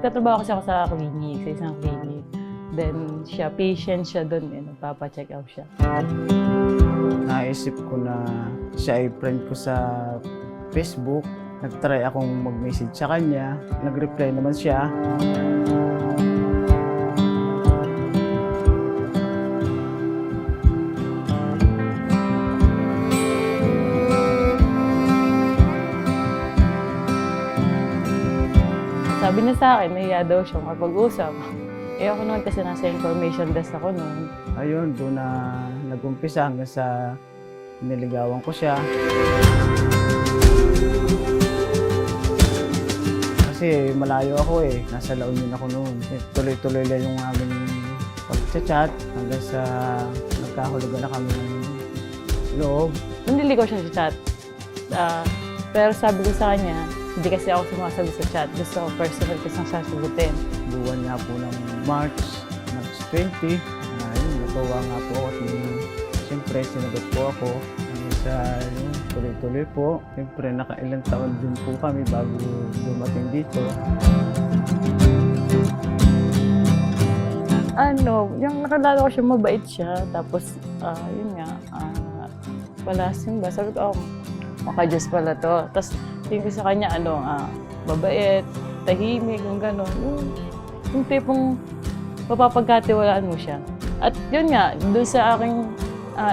Nagtatrabaho kasi ako sa clinic, sa isang clinic. Then siya, patient siya doon, nagpapa-check out siya. Naisip ko na siya ay friend ko sa Facebook. Nag-try akong mag-message sa kanya. Nag-reply naman siya. Sabi niya sa akin, nahiya daw siya makapag-usap. Ako noon kasi nasa information desk ako noon. Ayun, doon na nag-umpisa hanggang sa niligawan ko siya. Kasi malayo ako nasa La Union ako noon. Tuloy-tuloy lang yung aming pag-chat hanggang sa nagkahulugan na kami ng loob. Nandiligaw siya sa chat. Pero sabi ko sa kanya, hindi kasi ako sumasagot sa chat. Gusto ko personal kasi nang sasagutin. Buwan nga po ng March 20. Natuwa nga po ako. Siyempre, sinagot po ako. Hanggang sa tuloy-tuloy po. Siyempre, nakailang taon din po kami bago dumating dito. Yung nakalala ko siya, mabait siya. Tapos, yun nga, palasim ba? Sabi ko, maka-Diyos pala to. Tapos, tingin ko sa kanya, mabait, tahimik, yung gano'n. Yung tipong mapapagkatiwalaan mo siya. At yun nga, doon sa aking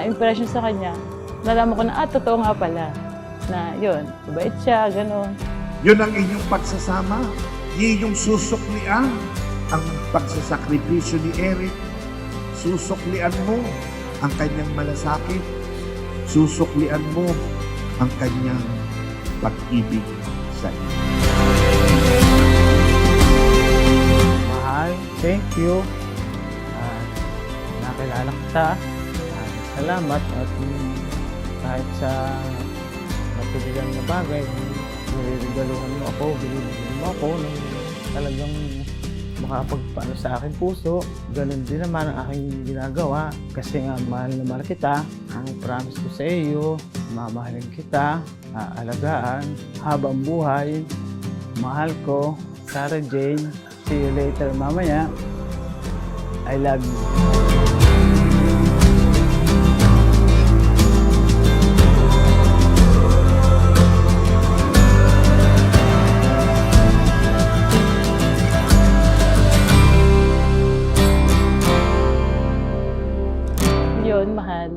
impression sa kanya, nalaman ko na, totoo nga pala. Na yun, mabait siya, gano'n. Yun ang inyong pagsasama. Inyong susuklian ang pagsasakripisyo ni Eric. Susuklian mo ang kanyang malasakit. Susuklian mo ang kanyang pag-ibig sa iyo. Mahal, thank you. Nakilala kita. Salamat at kahit sa matuligan na bagay, nililigaluhan mo ako, binibigyan mo ako ng talagang makapagpaano sa aking puso. Ganun din naman ang aking ginagawa kasi nga mahal na mahal kita. Ang promise ko sa iyo, mamahalin kita, aalagaan habang buhay. Mahal ko, Sarah Jane. See you later mamaya. I love you. Yun, mahal.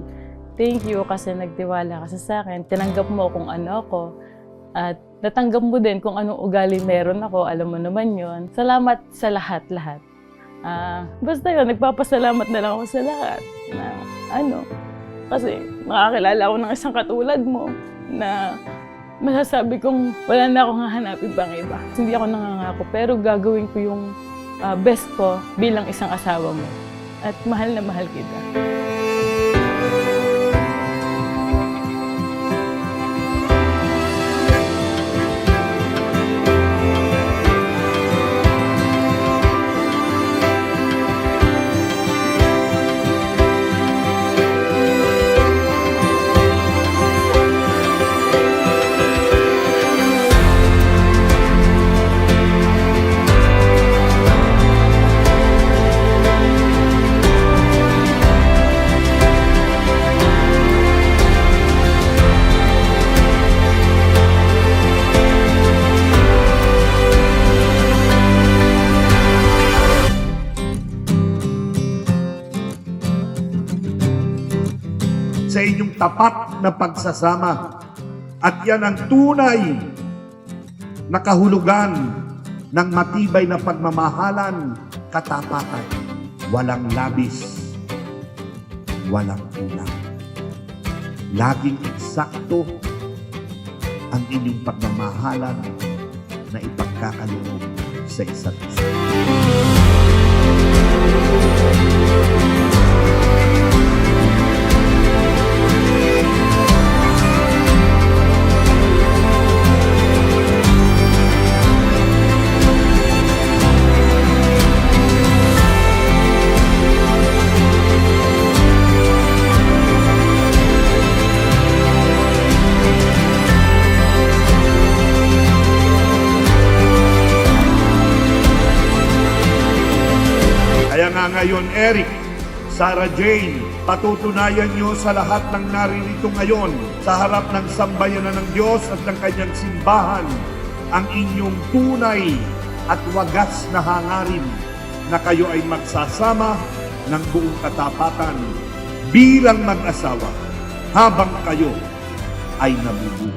Thank you kasi nagtiwala ka sa akin. Tinanggap mo kung ano ako. At natanggap mo din kung anong ugali meron ako. Alam mo naman yon. Salamat sa lahat-lahat. Basta yun, nagpapasalamat na lang ako sa lahat. Kasi makakilala ako ng isang katulad mo na masasabi kong wala na akong hahanapin pang iba. Hindi ako nangangako pero gagawin ko yung best ko bilang isang asawa mo. At mahal na mahal kita. Sa inyong tapat na pagsasama. At yan ang tunay na kahulugan ng matibay na pagmamahalan, katapatan. Walang labis, walang kulang. Laging eksakto ang inyong pagmamahalan na ipagkakaloob sa isa't isa. Kaya nga ngayon, Eric, Sarah Jane, patutunayan nyo sa lahat ng naririto ngayon sa harap ng sambayanan ng Diyos at ng kanyang simbahan ang inyong tunay at wagas na hangarin na kayo ay magsasama ng buong katapatan bilang mag-asawa habang kayo ay nabubuhay.